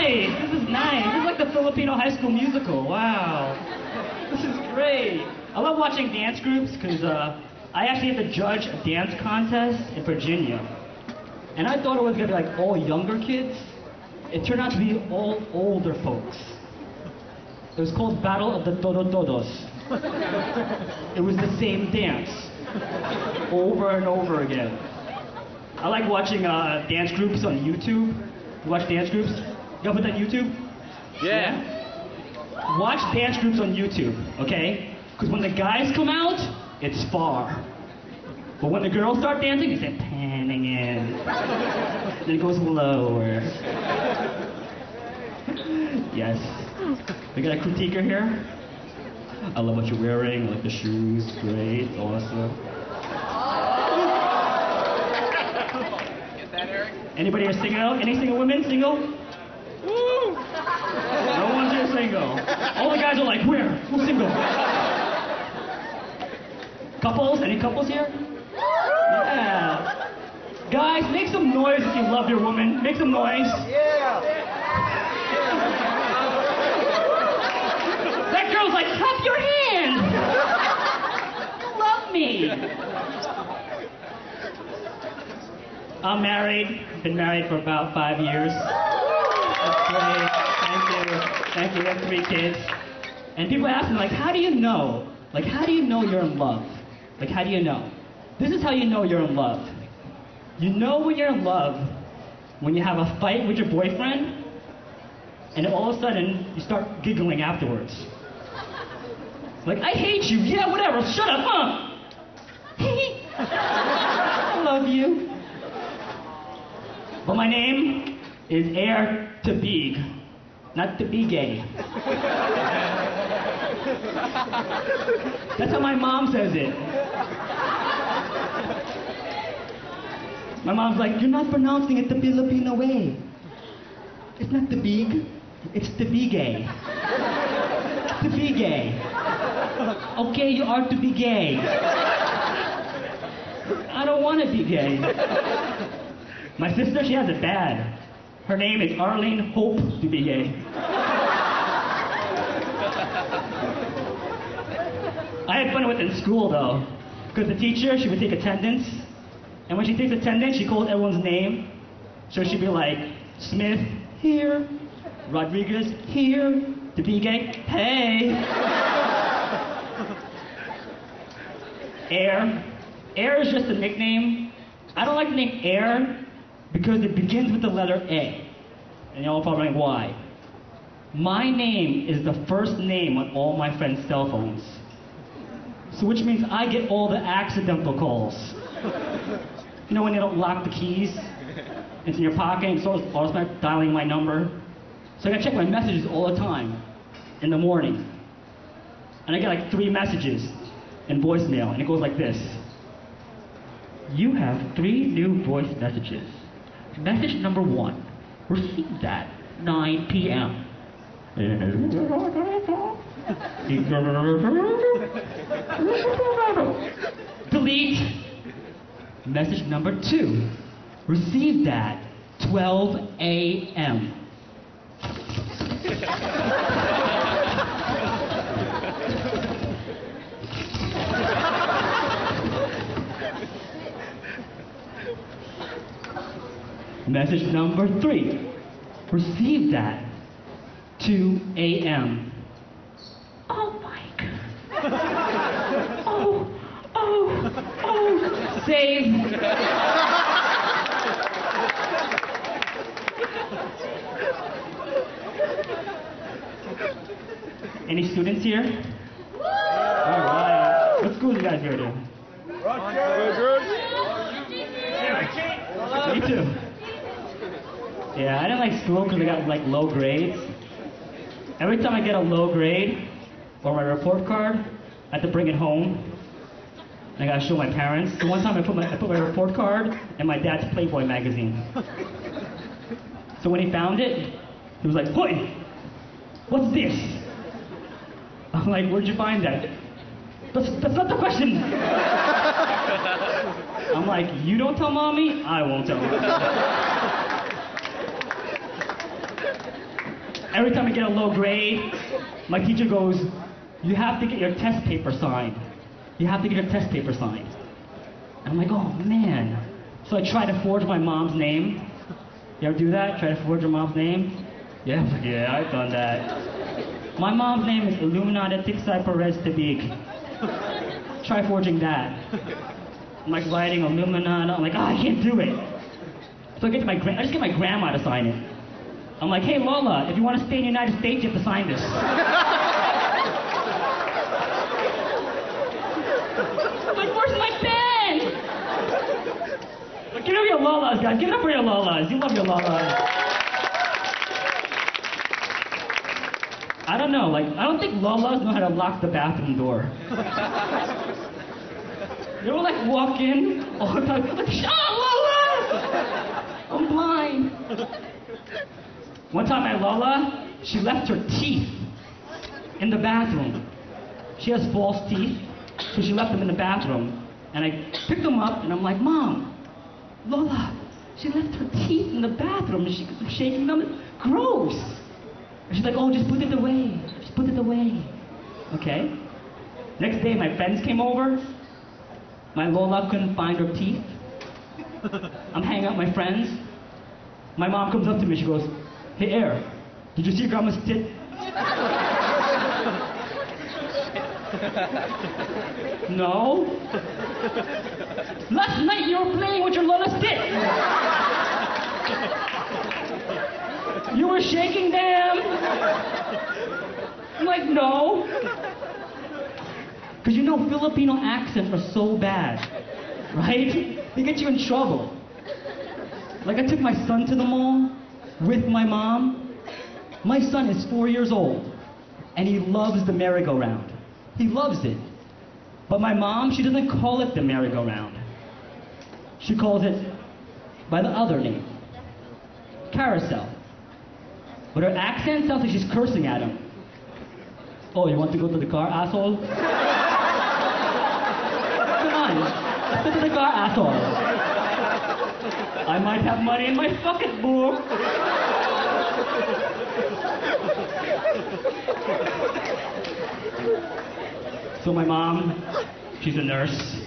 nice. This is nice. This is like the Filipino high school musical. Wow. This is great. I love watching dance groups because I actually had to judge a dance contest in Virginia. And I thought it was going to be like all younger kids. It turned out to be all older folks. It was called Battle of the Todos. It was the same dance over and over again. I like watching dance groups on YouTube. You watch dance groups? You put that on YouTube? Yeah. Watch dance groups on YouTube, okay? Because when the guys come out, it's far. But when the girls start dancing, it's like panning in. Then it goes lower. Yes. We got a critiquer here. I love what you're wearing. I like the shoes. Great. Awesome. Get that, Eric? Anybody here single? Any single women? Single? Woo! No one's here single. All the guys are like, where? Who's single? Couples? Any couples here? Yeah. Guys, make some noise if you love your woman. Make some noise. Yeah. That girl's like, clap your hands. You love me. I'm married. Been married for about 5 years. That's great. Thank you. Thank you. We have 3 kids. And people ask me, like, how do you know? Like, how do you know you're in love? Like, how do you know? This is how you know you're in love. You know when you're in love when you have a fight with your boyfriend, and then all of a sudden, you start giggling afterwards. Like, I hate you. Yeah, whatever. Shut up, huh? I love you. But my name is tabigue, not tabigue. That's how my mom says it. My mom's like, you're not pronouncing it the Filipino way. It's not tabigue, it's tabigue. Tabigue. Okay, you are to be gay. I don't want to be gay. My sister, she has it bad. Her name is Arlene Hope to be gay. I had fun with it in school though, because the teacher, she would take attendance, and when she takes attendance, she calls everyone's name. So she'd be like, Smith, here. Rodriguez, here. Tabigue, hey. Air. Air is just a nickname. I don't like the name Air because it begins with the letter A. And y'all are probably wondering why. My name is the first name on all my friends' cell phones. So which means I get all the accidental calls. You know when they don't lock the keys? It's in your pocket and so it's automatically dialing my number. So I gotta check my messages all the time in the morning. And I get like 3 messages in voicemail and it goes like this. You have 3 new voice messages. Message number 1, received at 9 p.m. Delete. Message number 2, received at 12 a.m. Message number 3, received at 2 a.m. Oh my God. Oh, save. Any students here? All right. What school you guys go to? Me too. Yeah, I didn't like school because I got like low grades. Every time I get a low grade or my report card, I have to bring it home. And I gotta show my parents. So one time I put my report card in my dad's Playboy magazine. So when he found it, he was like, "Hoy, what's this?" I'm like, "Where'd you find that?" That's not the question. I'm like, "You don't tell mommy, I won't tell her." Every time I get a low grade, my teacher goes, you have to get your test paper signed. You have to get your test paper signed. And I'm like, oh man. So I try to forge my mom's name. You ever do that? Try to forge your mom's name? Yeah, I've done that. My mom's name is Illuminata Tixai Perez Tabigue. Try forging that. I'm like writing Illuminata. I'm like, I can't do it. So I just get my grandma to sign it. I'm like, hey Lola, if you want to stay in the United States, you have to sign this. I'm like, where's my pen? But give it up your Lolas, guys. Give it up for your Lolas. You love your Lolas. I don't know, I don't think Lolas know how to lock the bathroom door. They don't walk in all the time, like, shut Lola! I'm blind. One time my Lola, she left her teeth in the bathroom. She has false teeth, so she left them in the bathroom. And I picked them up, and I'm like, Mom, Lola, she left her teeth in the bathroom, and she keeps shaking them. Gross! And she's like, oh, just put it away. Just put it away. Okay. Next day, my friends came over. My Lola couldn't find her teeth. I'm hanging out with my friends. My mom comes up to me, she goes, hey, Air, did you see Grandma's tit? No. Last night you were playing with your Lola's tit. You were shaking them. I'm like, no. Because you know Filipino accents are so bad, right? They get you in trouble. Like I took my son to the mall with my mom. My son is 4 years old, and he loves the merry-go-round. He loves it. But my mom, she doesn't call it the merry-go-round. She calls it by the other name, carousel. But her accent sounds like she's cursing at him. Oh, you want to go to the car, asshole? Come on, let's go to the car, asshole. I might have money in my pocket, boo. So my mom, she's a nurse.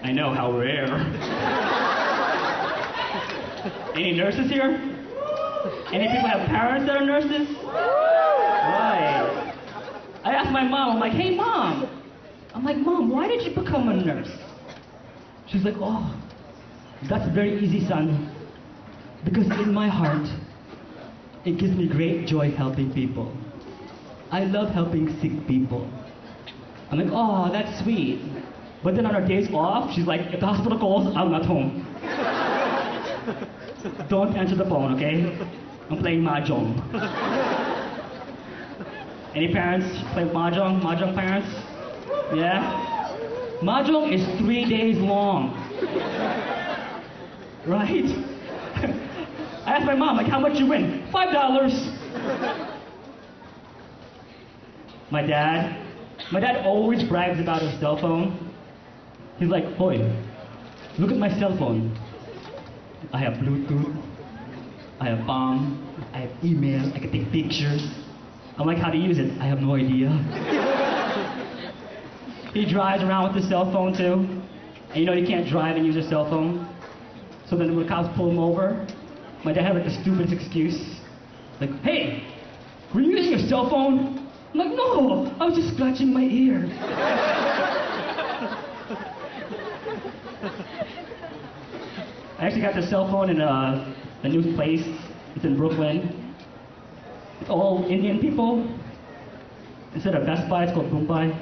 I know, how rare. Any nurses here? Any people have parents that are nurses? Right. I asked my mom, I'm like, hey Mom. I'm like, Mom, why did you become a nurse? She's like, oh, that's very easy, son. Because in my heart, it gives me great joy helping people. I love helping sick people. I'm like, oh, that's sweet. But then on her days off, she's like, if the hospital calls, I'm not home. Don't answer the phone, okay? I'm playing mahjong. Any parents play mahjong? Mahjong parents? Yeah? Mahjong is 3 days long. Right? I asked my mom, like, how much you win? $5. My dad always brags about his cell phone. He's like, boy, look at my cell phone. I have Bluetooth, I have bomb, I have email, I can take pictures. I'm like, how to use it? I have no idea. He drives around with his cell phone too. And you know you can't drive and use your cell phone. So then when the cops pull him over, my dad had like the stupidest excuse. Like, hey, were you using your cell phone? I'm like, no, I was just scratching my ear. I actually got the cell phone in a new place. It's in Brooklyn. It's all Indian people. Instead of Best Buy, it's called Mumbai.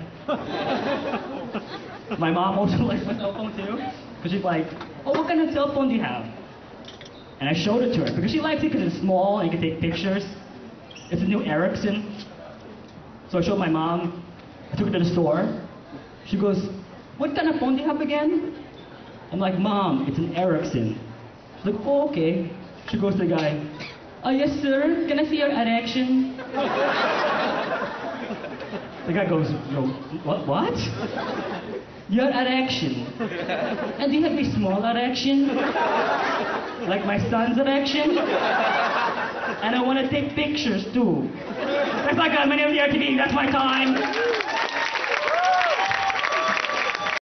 My mom also likes my cell phone too. Because she's like, oh, what kind of cell phone do you have? And I showed it to her. Because she likes it because it's small and you can take pictures. It's a new Ericsson. So I showed my mom. I took it to the store. She goes, what kind of phone do you have again? I'm like, Mom, it's an Ericsson. She's like, oh, okay. She goes to the guy, oh, yes, sir. Can I see your erection? The guy goes, no, what? Your erection. And do you have a small erection? Like my son's erection? And I want to take pictures too. Thanks a lot, guys. My name is RTV. That's my time.